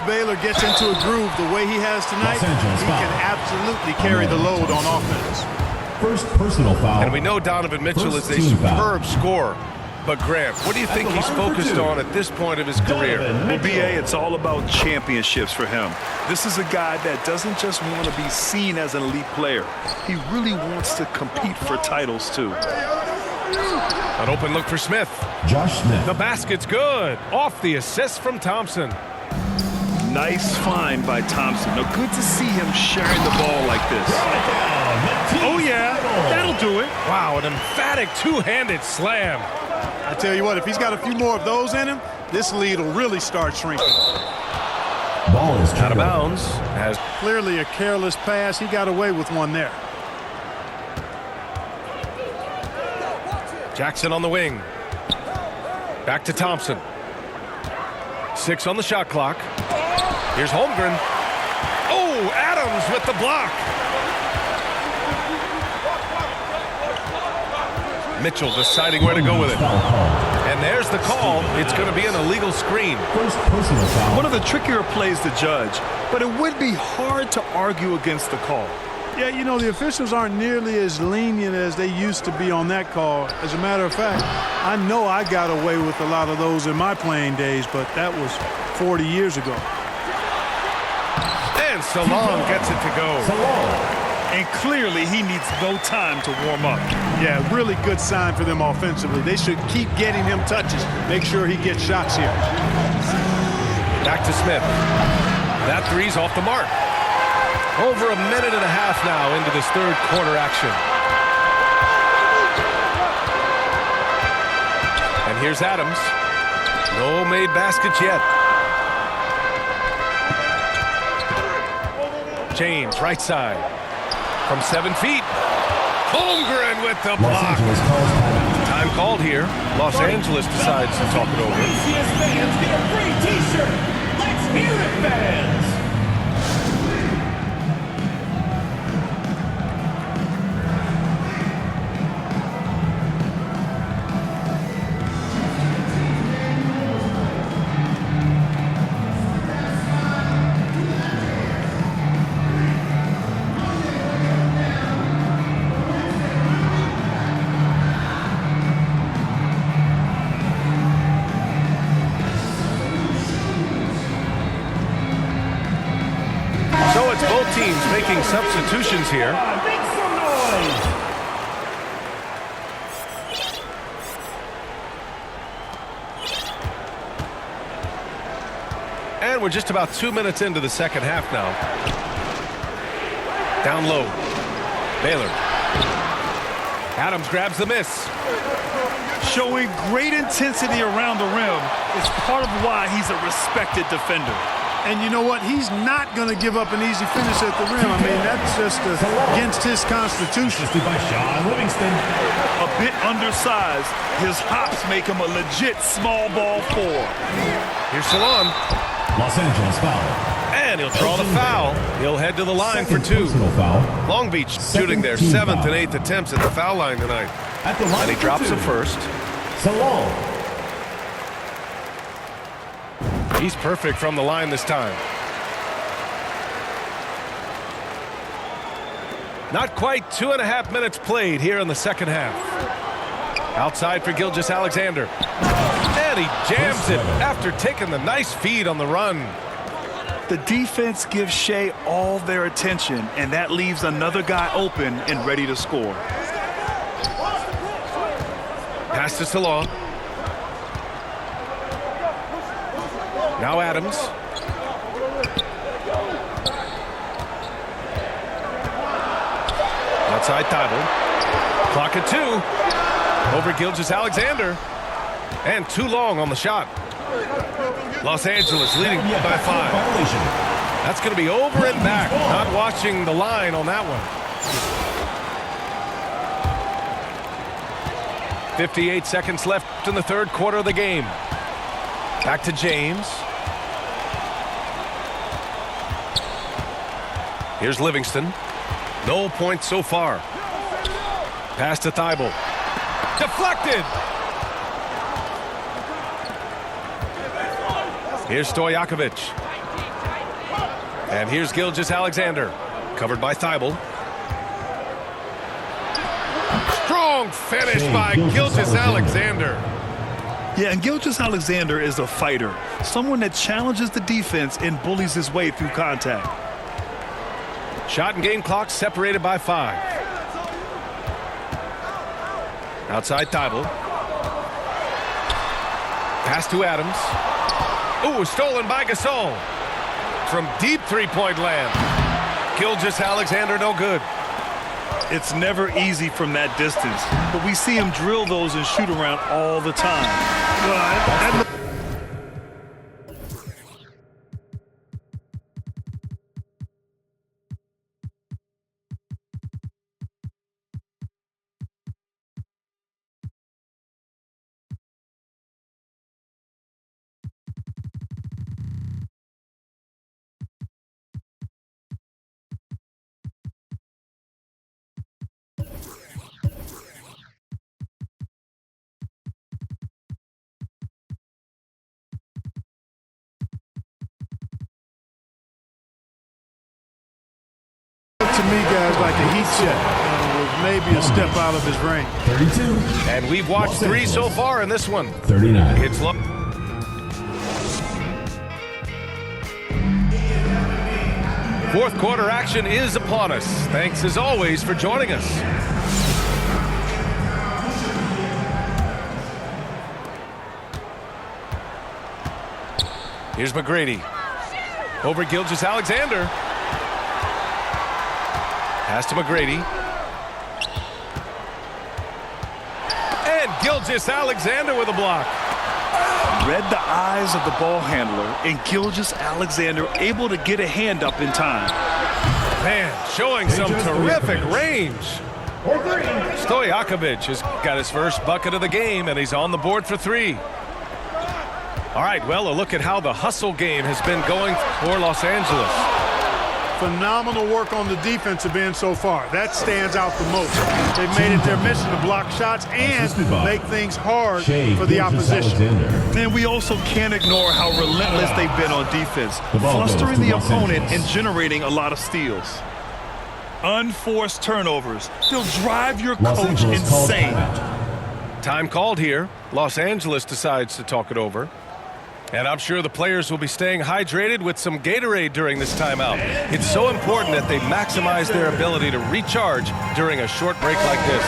Baylor gets into a groove the way he has tonight, he can absolutely carry the load on offense. First personal foul. And we know Donovan Mitchell is a superb scorer. But Grant, what do you think he's focused on at this point of his career? Well, B.A., it's all about championships for him. This is a guy that doesn't just want to be seen as an elite player. He really wants to compete for titles, too. An open look for Smith. Josh Smith. The basket's good. Off the assist from Thompson. Nice find by Thompson. Now, good to see him sharing the ball like this. Oh, yeah. That'll do it. Wow, an emphatic two-handed slam. I tell you what, if he's got a few more of those in him, this lead will really start shrinking. Ball is Out of bounds. Has clearly a careless pass. He got away with one there. Jackson on the wing. Back to Thompson. 6 on the shot clock. Here's Holmgren. Oh, Adams with the block. Mitchell deciding where to go with it. And there's the call. It's going to be an illegal screen. First personal foul. One of the trickier plays to judge, but it would be hard to argue against the call. Yeah, you know, the officials aren't nearly as lenient as they used to be on that call. As a matter of fact, I know I got away with a lot of those in my playing days, but that was 40 years ago. And Salon gets it to go. And clearly he needs no time to warm up. Yeah, really good sign for them offensively. They should keep getting him touches. Make sure he gets shots here. Back to Smith. That three's off the mark. Over a minute and a half now into this third quarter action. And here's Adams. No made baskets yet. James, right side. From 7 feet. Holmgren with the block. Time called here. Los Angeles decides to talk it over. Fans get a free t-shirt. Let's hear it, fans. Both teams making substitutions here. Make some noise. And we're just about 2 minutes into the second half now. Down low. Baylor. Adams grabs the miss. Showing great intensity around the rim is part of why he's a respected defender. And you know what? He's not going to give up an easy finish at the rim. I mean, that's just against his constitution. By Sean Livingston. A bit undersized, his hops make him a legit small ball four. Here's Salon. Los Angeles foul. And he'll draw the foul. He'll head to the line for 2. Foul. Long Beach shooting their 7th and 8th attempts at the foul line tonight. At the line and he drops it first. Salon. He's perfect from the line this time. Not quite 2.5 minutes played here in the second half. Outside for Gilgeous-Alexander. And he jams it after taking the nice feed on the run. The defense gives Shea all their attention, and that leaves another guy open and ready to score. Pass to Salon. Now Adams. Outside Thibault. Clock at 2. Over Gilgeous-Alexander. And too long on the shot. Los Angeles leading by 5. That's going to be over and back. Not watching the line on that one. 58 seconds left in the third quarter of the game. Back to James. Here's Livingston. No points so far. Pass to Thibault. Deflected. Here's Stojakovic. And here's Gilgeous-Alexander, covered by Thibault. Strong finish by Gilgeous-Alexander. Yeah, and Gilgeous-Alexander is a fighter, someone that challenges the defense and bullies his way through contact. Shot and game clock separated by 5. Outside Thibault. Pass to Adams. Ooh, stolen by Gasol. From deep three-point land. Gilgeous-Alexander no good. It's never easy from that distance, but we see him drill those and shoot around all the time. Well, To me, guys, like a heat check. With maybe a step out of his range. 32. And we've watched 3 so far in this one. 39. It's low. Fourth quarter action is upon us. Thanks as always for joining us. Here's McGrady. Over Gilgeous-Alexander. Pass to McGrady. And Gilgeous-Alexander with a block. read the eyes of the ball handler, and Gilgeous-Alexander able to get a hand up in time. Man, showing some terrific range. Stojakovic has got his first bucket of the game, and he's on the board for 3. All right, well, a look at how the hustle game has been going for Los Angeles. Phenomenal work on the defensive end so far. That stands out the most. They've made it their mission to block shots and make things hard for the opposition. And we also can't ignore how relentless they've been on defense, flustering the opponent and generating a lot of steals. Unforced turnovers. They'll drive your coach insane. Time called here. Los Angeles decides to talk it over. And I'm sure the players will be staying hydrated with some Gatorade during this timeout. It's so important that they maximize their ability to recharge during a short break like this.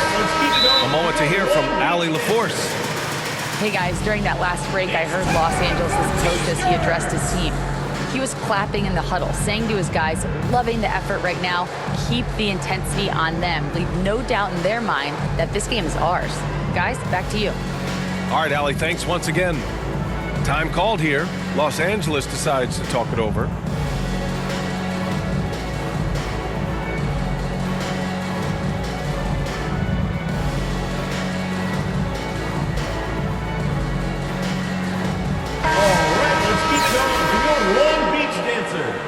A moment to hear from Allie LaForce. Hey guys, during that last break, I heard Los Angeles' coach as he addressed his team. He was clapping in the huddle, saying to his guys, loving the effort right now, keep the intensity on them. Leave no doubt in their mind that this game is ours. Guys, back to you. All right, Allie, thanks once again. Time called here. Los Angeles decides to talk it over. All right, let's keep going for your Long Beach dancers.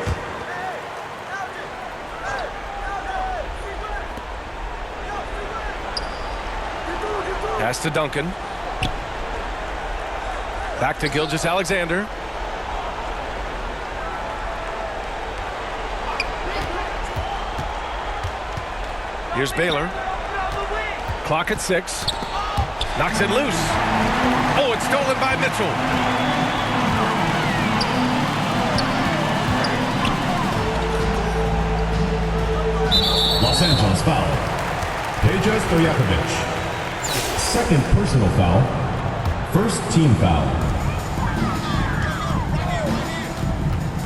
Pass to Duncan. Back to Gilgeous-Alexander. Here's Baylor. Clock at 6. Knocks it loose. Oh, it's stolen by Mitchell. Los Angeles foul. Peja Stojakovic. Second personal foul. First team foul.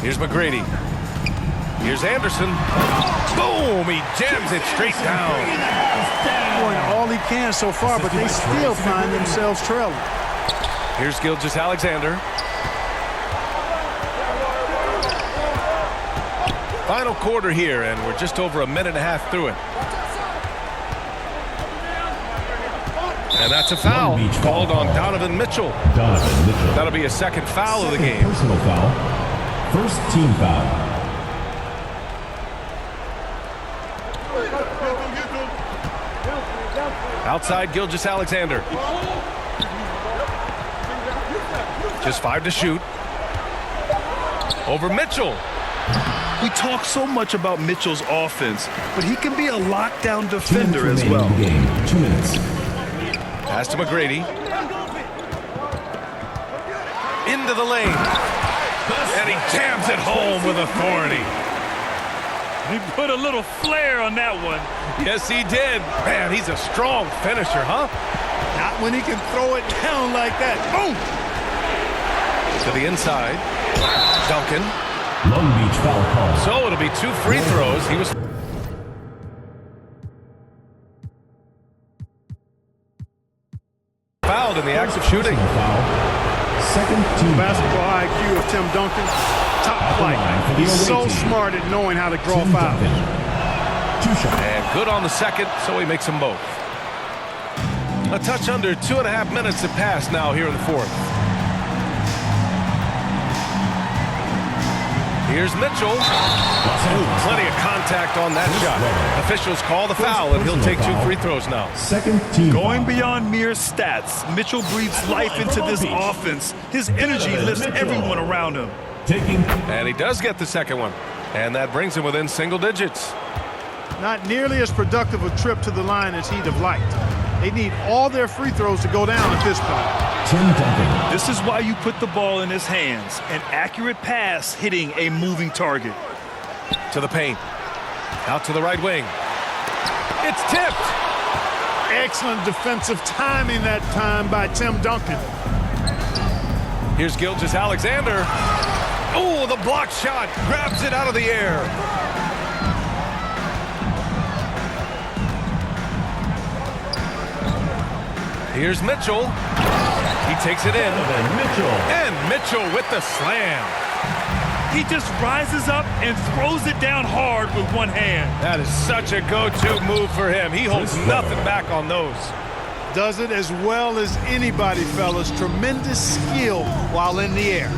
Here's McGrady. Here's Anderson. Boom! He jams it straight down. Doing all he can so far, but they still find themselves trailing. Here's Gilgeous-Alexander. Final quarter here, and we're just over a minute and a half through it. And that's a foul called on Donovan Mitchell. That'll be a second foul of the game. Personal foul. First team foul. Outside Gilgeous-Alexander. Just 5 to shoot. Over Mitchell. We talk so much about Mitchell's offense, but he can be a lockdown defender as well. Game. 2 minutes. Pass to McGrady. Into the lane. And he jams it home with authority. He put a little flair on that one. Yes, he did. Man, he's a strong finisher, huh? Not when he can throw it down like that. Boom! To the inside. Duncan. Long Beach foul call. So it'll be 2 free throws. He was fouled in the act of shooting. Foul. Second team Basketball IQ of Tim Duncan, top flight. He's so smart at knowing how to draw Tim fouls. Duncan. 2 shots. And good on the second, so he makes them both. A touch under 2.5 minutes have passed now here in the fourth. Here's Mitchell. Ooh, plenty of contact on that shot. Officials call the foul, and he'll take 2 free throws now. Second team Going foul. beyond mere stats, Mitchell breathes life into this offense. His energy lifts everyone around him. Taking And he does get the second one. And that brings him within single digits. Not nearly as productive a trip to the line as he'd have liked. They need all their free throws to go down at this point. Tim Duncan. This is why you put the ball in his hands. An accurate pass hitting a moving target. To the paint. Out to the right wing. It's tipped. Excellent defensive timing that time by Tim Duncan. Here's Gilgeous-Alexander. Oh, the block shot. Grabs it out of the air. Here's Mitchell. He takes it in. And Mitchell with the slam. He just rises up and throws it down hard with one hand. That is such a go-to move for him. He holds nothing back on those. Does it as well as anybody, fellas. Tremendous skill while in the air.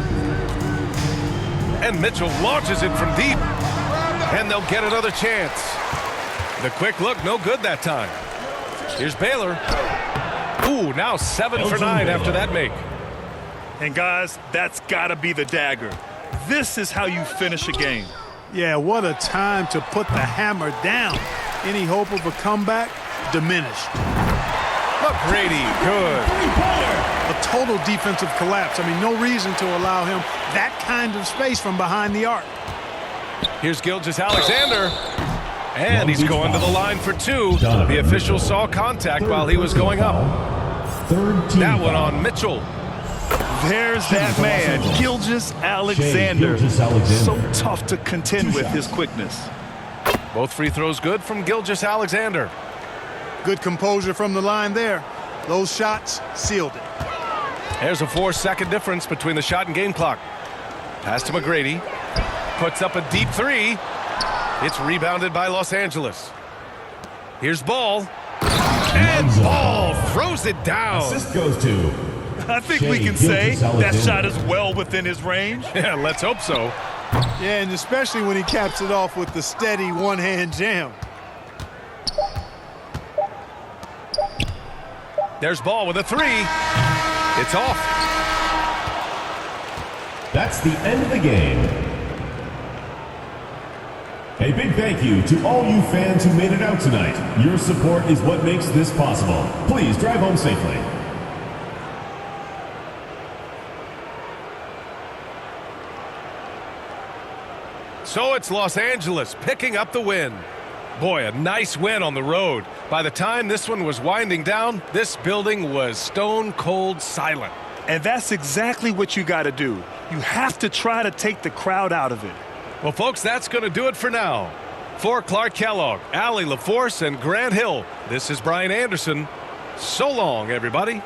And Mitchell launches it from deep. And they'll get another chance. The quick look, no good that time. Here's Baylor. Ooh, now 7 for 9 after that make. And guys, that's gotta be the dagger. This is how you finish a game. Yeah, what a time to put the hammer down. Any hope of a comeback? Diminished. McGrady, good. A total defensive collapse. I mean, no reason to allow him that kind of space from behind the arc. Here's Gilgeous-Alexander. And he's going to the line for 2. The official saw contact while he was going up. Third team That one foul. on Mitchell. There's that man, Gilgeous-Alexander. Gilgeous-Alexander. So tough to contend with his quickness. Both free throws good from Gilgeous-Alexander. Good composure from the line there. Those shots sealed it. There's a 4-second difference between the shot and game clock. Pass to McGrady. Puts up a deep 3. It's rebounded by Los Angeles. Here's Ball. And Ball throws it down. Assist goes to I think we can say that shot is well within his range. Yeah, let's hope so. Yeah, and especially when he caps it off with the steady one-hand jam. There's Ball with a 3. It's off. That's the end of the game. A big thank you to all you fans who made it out tonight. Your support is what makes this possible. Please drive home safely. So it's Los Angeles picking up the win. Boy, a nice win on the road. By the time this one was winding down, this building was stone cold silent. And that's exactly what you got to do. You have to try to take the crowd out of it. Well, folks, that's going to do it for now. For Clark Kellogg, Allie LaForce, and Grant Hill, this is Brian Anderson. So long, everybody.